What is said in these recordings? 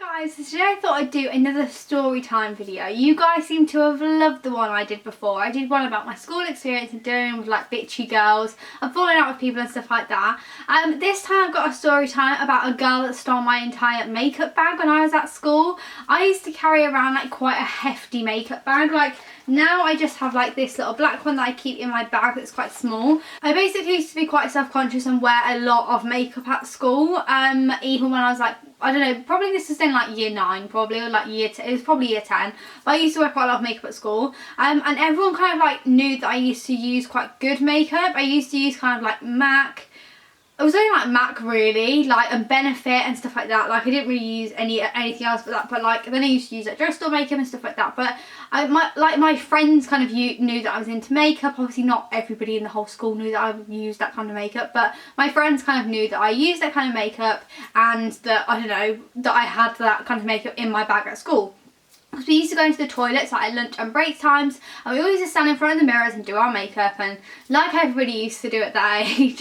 Guys, so today I thought I'd do another story time video. You guys seem to have loved the one I did before. I did one about my school experience and doing with like bitchy girls and falling out with people and stuff like that. This time I've got a story time about a girl that stole my entire makeup bag when I was at school. I used to carry around like quite a hefty makeup bag. Like now I just have like this little black one that I keep in my bag that's quite small. I basically used to be quite self-conscious and wear a lot of makeup at school, even when I was like, I don't know, probably this was in like year 9 probably, or like it was probably year 10, but I used to wear quite a lot of makeup at school, and everyone kind of like knew that I used to use quite good makeup. I used to use kind of like MAC. It was only like MAC really, like, and Benefit and stuff like that. Like I didn't really use anything else but that, but like then I used to use like drugstore makeup and stuff like that. But my friends kind of knew that I was into makeup. Obviously not everybody in the whole school knew that I used that kind of makeup, but my friends kind of knew that I used that kind of makeup and that, I don't know, that I had that kind of makeup in my bag at school. Because we used to go into the toilets like at lunch and break times, and we always used to stand in front of the mirrors and do our makeup, and like everybody used to do at that age.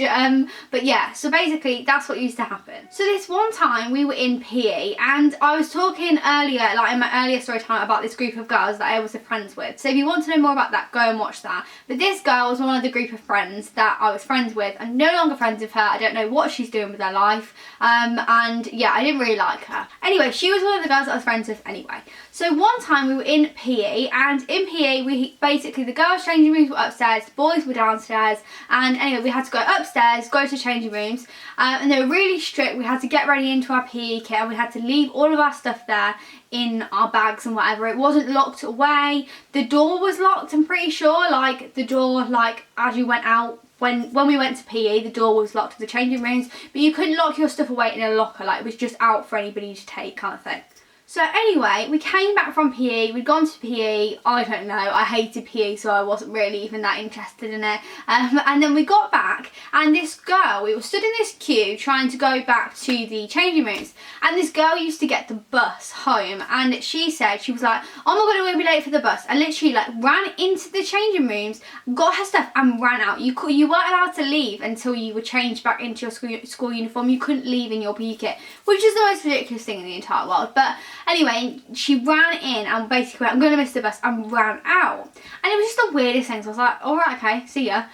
But yeah, so basically that's what used to happen. So this one time we were in PE, and I was talking earlier, like in my earlier story time, about this group of girls that I was friends with. So if you want to know more about that, go and watch that. But this girl was one of the group of friends that I was friends with. I'm no longer friends with her. I don't know what she's doing with her life. And yeah, I didn't really like her. Anyway, she was one of the girls that I was friends with anyway. So one time we were in PE, and in PE we basically, the girls' changing rooms were upstairs, the boys were downstairs, and anyway we had to go upstairs, go to changing rooms, and they were really strict. We had to get ready into our PE kit and we had to leave all of our stuff there in our bags and whatever. It wasn't locked away. The door was locked, I'm pretty sure, like the door, like as you went out. When we went to PE, the door was locked to the changing rooms, but you couldn't lock your stuff away in a locker, like it was just out for anybody to take kind of thing. So anyway, we came back from PE, we'd gone to PE, I don't know, I hated PE, so I wasn't really even that interested in it. And then we got back, and this girl, we were stood in this queue trying to go back to the changing rooms, and this girl used to get the bus home, and she said, she was like, oh my god, I'm going to be late for the bus, and literally like ran into the changing rooms, got her stuff and ran out. You weren't allowed to leave until you were changed back into your school uniform. You couldn't leave in your PE kit, which is the most ridiculous thing in the entire world. But anyway, she ran in and basically went, I'm going to miss the bus, and ran out. And it was just the weirdest thing. So I was like, alright, okay, see ya.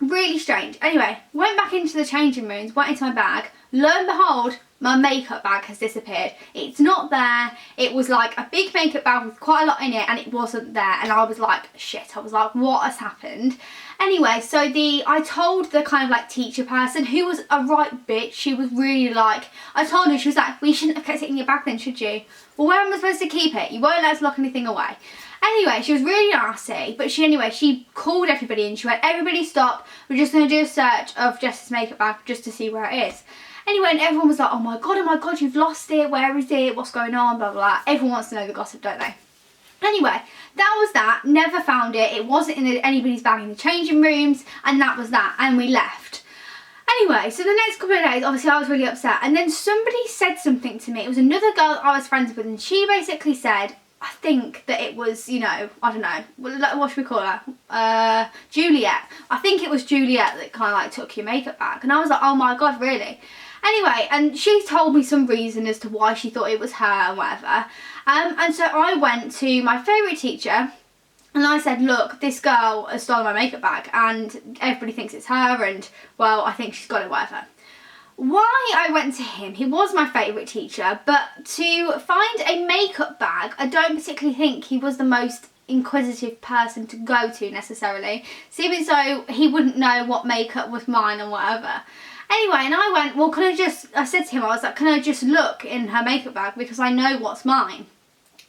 Really strange. Anyway, went back into the changing rooms, went into my bag. Lo and behold, my makeup bag has disappeared. It's not there. It was like a big makeup bag with quite a lot in it, and it wasn't there. And I was like, shit. I was like, what has happened? Anyway, so I told the kind of like teacher person, who was a right bitch. She was really like, I told her, she was like, well, you shouldn't have kept it in your bag then, should you? Well, where am I supposed to keep it? You won't let us lock anything away. Anyway, she was really nasty, but she called everybody and she went, everybody stop, we're just going to do a search of Jess's makeup bag just to see where it is. Anyway, and everyone was like, oh my god, you've lost it, where is it, what's going on, blah, blah, blah. Everyone wants to know the gossip, don't they? Anyway, that was that, never found it, it wasn't in anybody's bag in the changing rooms, and that was that, and we left. Anyway, so the next couple of days, obviously I was really upset, and then somebody said something to me. It was another girl I was friends with, and she basically said, I think that it was, you know, I don't know, what should we call her? Juliet. I think it was Juliet that kind of like took your makeup bag. And I was like, oh my god, really? Anyway, and she told me some reason as to why she thought it was her and whatever. And so I went to my favourite teacher and I said, look, this girl has stolen my makeup bag and everybody thinks it's her, and well, I think she's got it, whatever. Why I went to him, he was my favourite teacher, but to find a makeup bag, I don't particularly think he was the most inquisitive person to go to necessarily, seeming so he wouldn't know what makeup was mine and whatever. Anyway, and I went, well, I said to him, I was like, can I just look in her makeup bag because I know what's mine?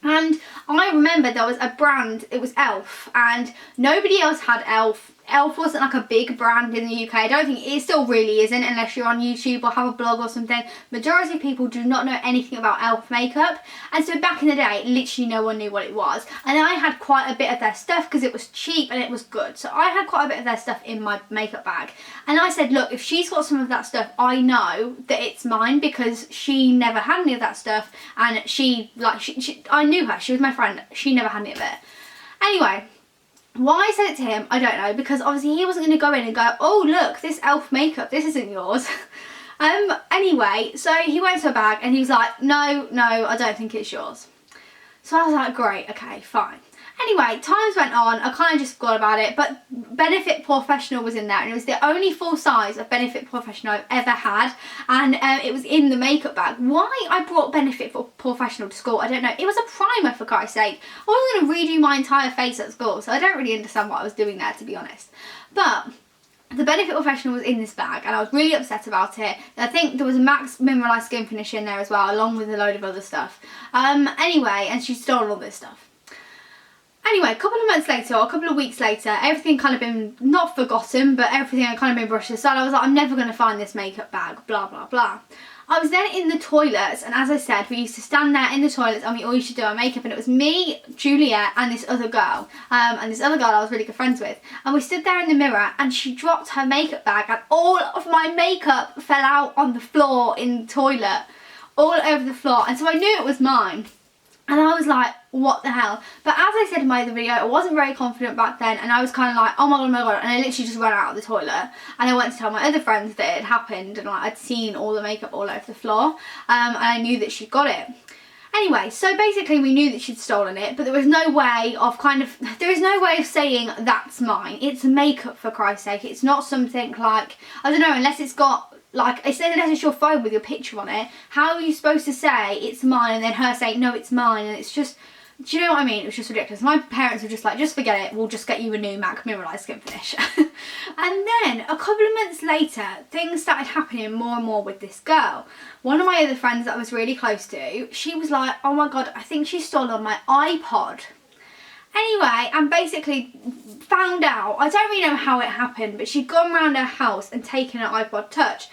And I remember there was a brand, it was Elf, and nobody else had Elf. Elf wasn't like a big brand in the UK. I don't think it still really isn't unless you're on YouTube or have a blog or something. Majority of people do not know anything about Elf makeup, and so back in the day literally no one knew what it was, and I had quite a bit of their stuff because it was cheap and it was good. So I had quite a bit of their stuff in my makeup bag, and I said, look, if she's got some of that stuff, I know that it's mine because she never had any of that stuff, and I knew her, she was my friend, she never had any of it. Anyway, why I said it to him, I don't know, because obviously he wasn't going to go in and go, oh look, this Elf makeup, this isn't yours. Anyway, so he went to her bag and he was like, no, I don't think it's yours. So I was like, great, okay, fine. Anyway, times went on, I kind of just forgot about it, but Benefit Professional was in there, and it was the only full size of Benefit Professional I've ever had, and it was in the makeup bag. Why I brought Benefit Professional to school, I don't know. It was a primer, for Christ's sake. I wasn't going to redo my entire face at school, so I don't really understand what I was doing there, to be honest. But the Benefit Professional was in this bag and I was really upset about it. I think there was a MAC Mineralized Skin Finish in there as well, along with a load of other stuff. Anyway, and she stole all this stuff. Anyway, a couple of months later, or a couple of weeks later, everything kind of been, not forgotten, but everything had kind of been brushed aside. I was like, I'm never going to find this makeup bag, blah, blah, blah. I was then in the toilets, and as I said, we used to stand there in the toilets and we all used to do our makeup, and it was me, Juliet, and this other girl, I was really good friends with, and we stood there in the mirror, and she dropped her makeup bag, and all of my makeup fell out on the floor in the toilet, all over the floor, and so I knew it was mine. And I was like, what the hell? But as I said in my other video, I wasn't very confident back then, and I was kind of like, oh my god, and I literally just ran out of the toilet, and I went to tell my other friends that it had happened, and like, I'd seen all the makeup all over the floor, and I knew that she'd got it. Anyway, so basically we knew that she'd stolen it, but there was no way of saying that's mine. It's makeup, for Christ's sake. It's not something like, I don't know, unless it's got, like, unless it's your phone with your picture on it, how are you supposed to say it's mine and then her say, no, it's mine? And it's just, do you know what I mean? It was just ridiculous. My parents were just like, just forget it, we'll just get you a new MAC Mineralized Skin Finish. And then, a couple of months later, things started happening more and more with this girl. One of my other friends that I was really close to, she was like, oh my god, I think she stole on my iPod. Anyway, and basically found out, I don't really know how it happened, but she'd gone around her house and taken her iPod Touch.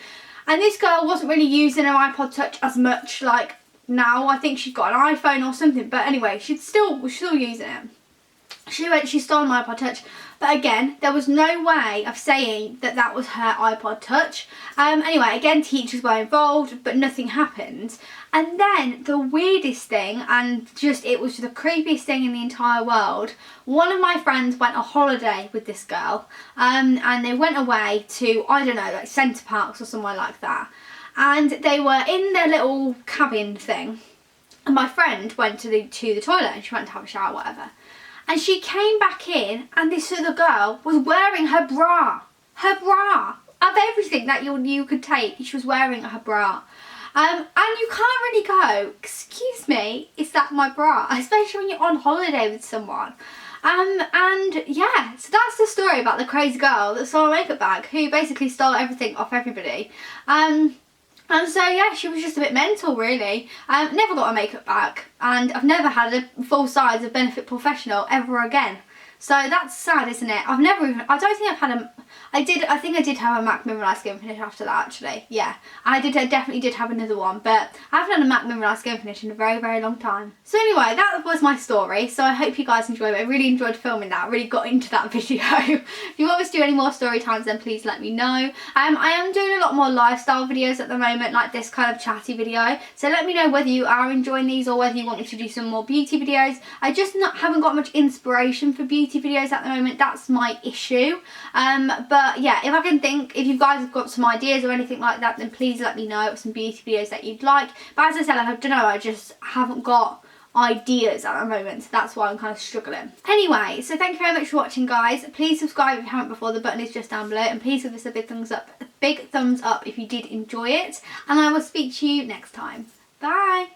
And this girl wasn't really using her iPod Touch as much like now. I think she'd got an iPhone or something, but anyway, she was still using it. She stole my iPod Touch, but again, there was no way of saying that that was her iPod Touch. Anyway, again, teachers were involved, but nothing happened. And then the weirdest thing, and just it was the creepiest thing in the entire world, one of my friends went on holiday with this girl, and they went away to, I don't know, like Centre Parks or somewhere like that. And they were in their little cabin thing, and my friend went to the toilet, and she went to have a shower or whatever. And she came back in, and this other girl was wearing her bra. Her bra. Of everything that you could take, she was wearing her bra. And you can't really go, excuse me, is that my bra? Especially when you're on holiday with someone. And yeah, so that's the story about the crazy girl that stole a makeup bag, who basically stole everything off everybody. And so yeah, she was just a bit mental, really. Never got a makeup bag, and I've never had a full size of Benefit Professional ever again. So that's sad, isn't it? I don't think I've had a, I think I did have a MAC Mineralized Skin Finish after that, actually. Yeah, I definitely did have another one, but I haven't had a MAC Mineralized Skin Finish in a very, very long time. So anyway, that was my story. So I hope you guys enjoyed it. I really enjoyed filming that. I really got into that video. If you want me to do any more story times, then please let me know. I am doing a lot more lifestyle videos at the moment, like this kind of chatty video. So let me know whether you are enjoying these or whether you want me to do some more beauty videos. I just haven't got much inspiration for beauty videos at the moment. That's my issue. But yeah, if you guys have got some ideas or anything like that, then please let me know of some beauty videos that you'd like. But as I said, I don't know, I just haven't got ideas at the moment, so that's why I'm kind of struggling. Anyway, so thank you very much for watching, guys. Please subscribe if you haven't before, the button is just down below, and please give us a big thumbs up if you did enjoy it, and I will speak to you next time. Bye.